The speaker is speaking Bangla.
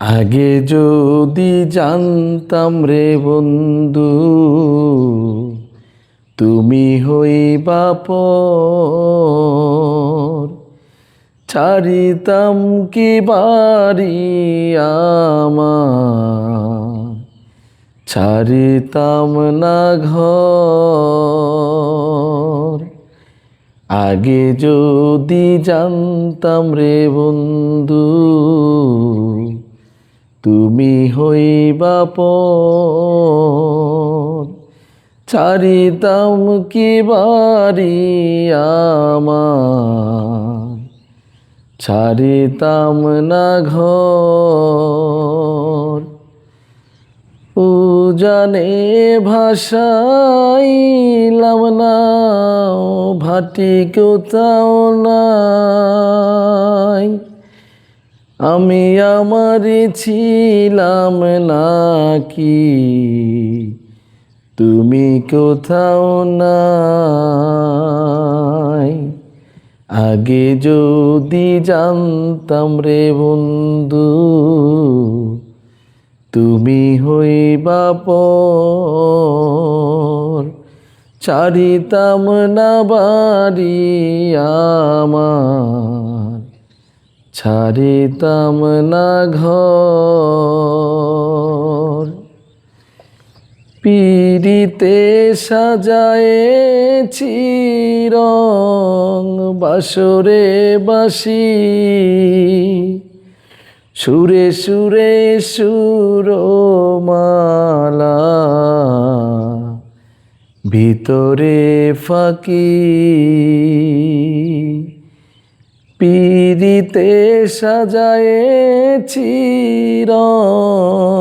আগে যদি জানতাম রে বন্ধু, তুমি হইবা পর, ছাড়িতাম কি বাড়ি আমার, ছাড়িতাম না ঘর। আগে যদি জানতাম রে বন্ধু, তুমি হইবা পর, ছাড়িতাম কি বাড়ি আমার, ছাড়িতাম না ঘর। উজানে ভাসাইলাম না, ভাটি কোথাও নাই, আমি আমারই ছিলাম নাকি, তুমি কোথাও নাই। আগে যদি জানতাম রে বন্ধু, তুমি হইবা পর, ছাড়িতাম না বাড়ি আমার, ছাড়িতাম না ঘর। পিরিতে সাজায়েছি রং বাসরে বাসি, সুরে সুরে সুরমালা, ভিতরে ফাঁকি। পিরিতে সাজায়েছি রং